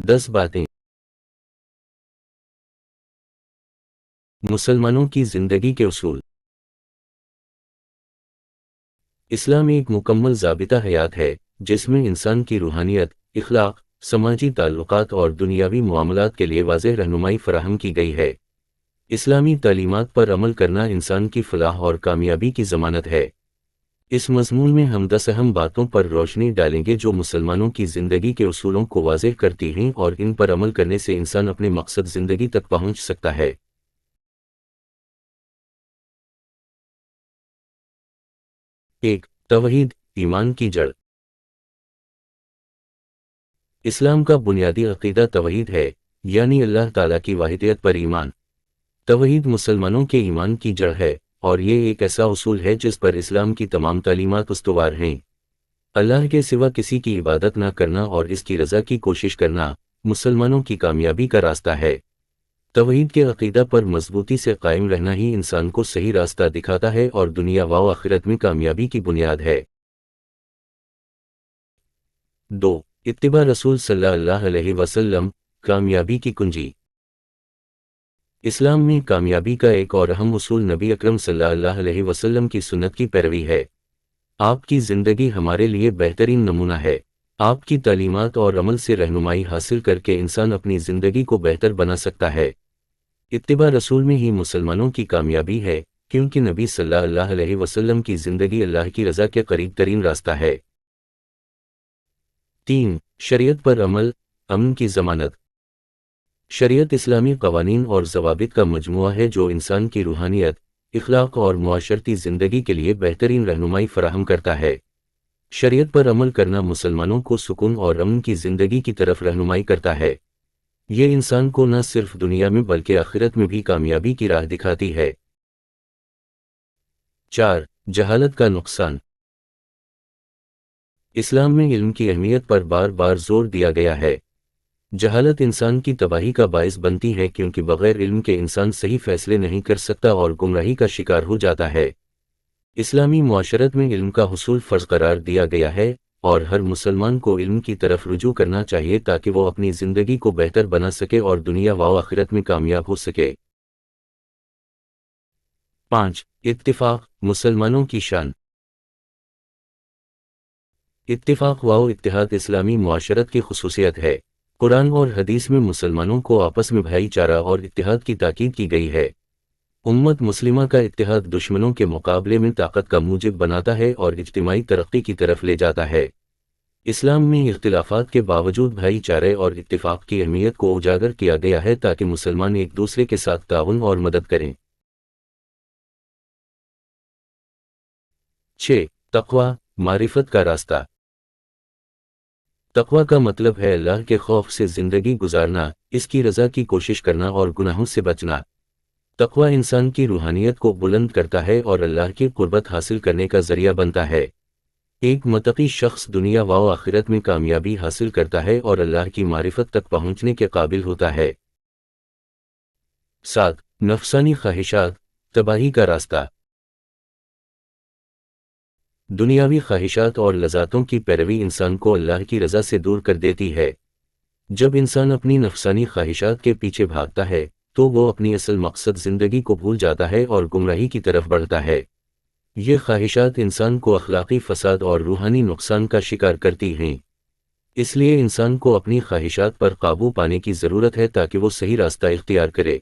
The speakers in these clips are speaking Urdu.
10 باتیں مسلمانوں کی زندگی کے اصول۔ اسلام ایک مکمل ضابطہ حیات ہے جس میں انسان کی روحانیت، اخلاق، سماجی تعلقات اور دنیاوی معاملات کے لیے واضح رہنمائی فراہم کی گئی ہے۔ اسلامی تعلیمات پر عمل کرنا انسان کی فلاح اور کامیابی کی ضمانت ہے۔ اس مضمون میں ہم 10 اہم باتوں پر روشنی ڈالیں گے جو مسلمانوں کی زندگی کے اصولوں کو واضح کرتی ہیں اور ان پر عمل کرنے سے انسان اپنے مقصد زندگی تک پہنچ سکتا ہے۔ 1. توحید، ایمان کی جڑ۔ اسلام کا بنیادی عقیدہ توحید ہے، یعنی اللہ تعالیٰ کی واحدیت پر ایمان۔ توحید مسلمانوں کے ایمان کی جڑ ہے، اور یہ ایک ایسا اصول ہے جس پر اسلام کی تمام تعلیمات استوار ہیں۔ اللہ کے سوا کسی کی عبادت نہ کرنا اور اس کی رضا کی کوشش کرنا مسلمانوں کی کامیابی کا راستہ ہے۔ توحید کے عقیدہ پر مضبوطی سے قائم رہنا ہی انسان کو صحیح راستہ دکھاتا ہے اور دنیا و آخرت میں کامیابی کی بنیاد ہے۔ 2. اتباع رسول صلی اللہ علیہ وسلم، کامیابی کی کنجی۔ اسلام میں کامیابی کا ایک اور اہم اصول نبی اکرم صلی اللہ علیہ وسلم کی سنت کی پیروی ہے۔ آپ کی زندگی ہمارے لیے بہترین نمونہ ہے۔ آپ کی تعلیمات اور عمل سے رہنمائی حاصل کر کے انسان اپنی زندگی کو بہتر بنا سکتا ہے۔ اتباع رسول میں ہی مسلمانوں کی کامیابی ہے، کیونکہ نبی صلی اللہ علیہ وسلم کی زندگی اللہ کی رضا کے قریب ترین راستہ ہے۔ 3. شریعت پر عمل، امن کی ضمانت۔ شریعت اسلامی قوانین اور ضوابط کا مجموعہ ہے جو انسان کی روحانیت، اخلاق اور معاشرتی زندگی کے لیے بہترین رہنمائی فراہم کرتا ہے۔ شریعت پر عمل کرنا مسلمانوں کو سکون اور امن کی زندگی کی طرف رہنمائی کرتا ہے۔ یہ انسان کو نہ صرف دنیا میں بلکہ آخرت میں بھی کامیابی کی راہ دکھاتی ہے۔ 4. جہالت کا نقصان۔ اسلام میں علم کی اہمیت پر بار بار زور دیا گیا ہے۔ جہالت انسان کی تباہی کا باعث بنتی ہے کیونکہ بغیر علم کے انسان صحیح فیصلے نہیں کر سکتا اور گمراہی کا شکار ہو جاتا ہے۔ اسلامی معاشرت میں علم کا حصول فرض قرار دیا گیا ہے، اور ہر مسلمان کو علم کی طرف رجوع کرنا چاہیے تاکہ وہ اپنی زندگی کو بہتر بنا سکے اور دنیا و آخرت میں کامیاب ہو سکے۔ 5. اتفاق، مسلمانوں کی شان۔ اتفاق و اتحاد اسلامی معاشرت کی خصوصیت ہے۔ قرآن اور حدیث میں مسلمانوں کو آپس میں بھائی چارہ اور اتحاد کی تاکید کی گئی ہے۔ امت مسلمہ کا اتحاد دشمنوں کے مقابلے میں طاقت کا موجب بناتا ہے اور اجتماعی ترقی کی طرف لے جاتا ہے۔ اسلام میں اختلافات کے باوجود بھائی چارے اور اتفاق کی اہمیت کو اجاگر کیا گیا ہے تاکہ مسلمان ایک دوسرے کے ساتھ تعاون اور مدد کریں۔ 6. تقوی، معرفت کا راستہ۔ تقوی کا مطلب ہے اللہ کے خوف سے زندگی گزارنا، اس کی رضا کی کوشش کرنا اور گناہوں سے بچنا۔ تقوی انسان کی روحانیت کو بلند کرتا ہے اور اللہ کی قربت حاصل کرنے کا ذریعہ بنتا ہے۔ ایک متقی شخص دنیا و آخرت میں کامیابی حاصل کرتا ہے اور اللہ کی معرفت تک پہنچنے کے قابل ہوتا ہے۔ 7. نفسانی خواہشات، تباہی کا راستہ۔ دنیاوی خواہشات اور لذاتوں کی پیروی انسان کو اللہ کی رضا سے دور کر دیتی ہے۔ جب انسان اپنی نفسانی خواہشات کے پیچھے بھاگتا ہے تو وہ اپنی اصل مقصد زندگی کو بھول جاتا ہے اور گمراہی کی طرف بڑھتا ہے۔ یہ خواہشات انسان کو اخلاقی فساد اور روحانی نقصان کا شکار کرتی ہیں۔ اس لیے انسان کو اپنی خواہشات پر قابو پانے کی ضرورت ہے تاکہ وہ صحیح راستہ اختیار کرے۔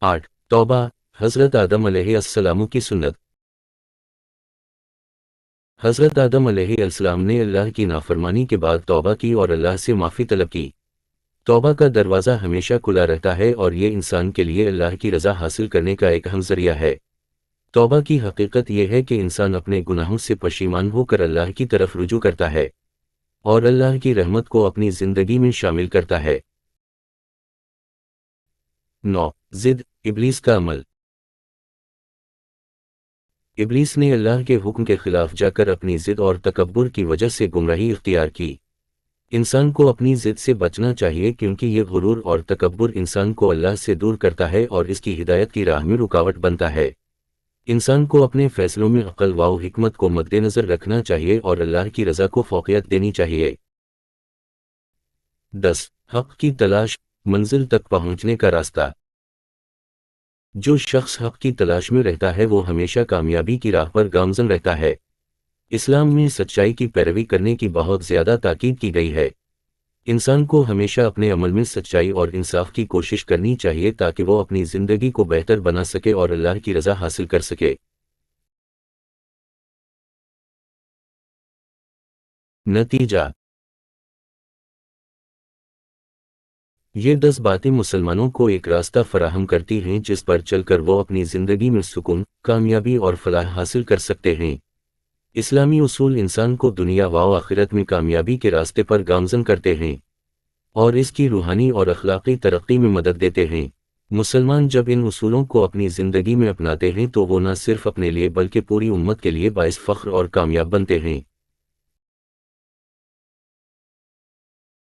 8. توبہ، حضرت آدم علیہ السلام کی سنت۔ حضرت آدم علیہ السلام نے اللہ کی نافرمانی کے بعد توبہ کی اور اللہ سے معافی طلب کی۔ توبہ کا دروازہ ہمیشہ کھلا رہتا ہے اور یہ انسان کے لیے اللہ کی رضا حاصل کرنے کا ایک اہم ذریعہ ہے۔ توبہ کی حقیقت یہ ہے کہ انسان اپنے گناہوں سے پشیمان ہو کر اللہ کی طرف رجوع کرتا ہے اور اللہ کی رحمت کو اپنی زندگی میں شامل کرتا ہے۔ 9. ضد، ابلیس کا عمل۔ ابلیس نے اللہ کے حکم کے خلاف جا کر اپنی ضد اور تکبر کی وجہ سے گمراہی اختیار کی۔ انسان کو اپنی ضد سے بچنا چاہیے کیونکہ یہ غرور اور تکبر انسان کو اللہ سے دور کرتا ہے اور اس کی ہدایت کی راہ میں رکاوٹ بنتا ہے۔ انسان کو اپنے فیصلوں میں عقل و حکمت کو مد نظر رکھنا چاہیے اور اللہ کی رضا کو فوقیت دینی چاہیے۔ 10 حق کی تلاش، منزل تک پہنچنے کا راستہ۔ جو شخص حق کی تلاش میں رہتا ہے وہ ہمیشہ کامیابی کی راہ پر گامزن رہتا ہے۔ اسلام میں سچائی کی پیروی کرنے کی بہت زیادہ تاکید کی گئی ہے۔ انسان کو ہمیشہ اپنے عمل میں سچائی اور انصاف کی کوشش کرنی چاہیے تاکہ وہ اپنی زندگی کو بہتر بنا سکے اور اللہ کی رضا حاصل کر سکے۔ نتیجہ: یہ 10 باتیں مسلمانوں کو ایک راستہ فراہم کرتی ہیں جس پر چل کر وہ اپنی زندگی میں سکون، کامیابی اور فلاح حاصل کر سکتے ہیں۔ اسلامی اصول انسان کو دنیا و آخرت میں کامیابی کے راستے پر گامزن کرتے ہیں اور اس کی روحانی اور اخلاقی ترقی میں مدد دیتے ہیں۔ مسلمان جب ان اصولوں کو اپنی زندگی میں اپناتے ہیں تو وہ نہ صرف اپنے لیے بلکہ پوری امت کے لیے باعث فخر اور کامیاب بنتے ہیں۔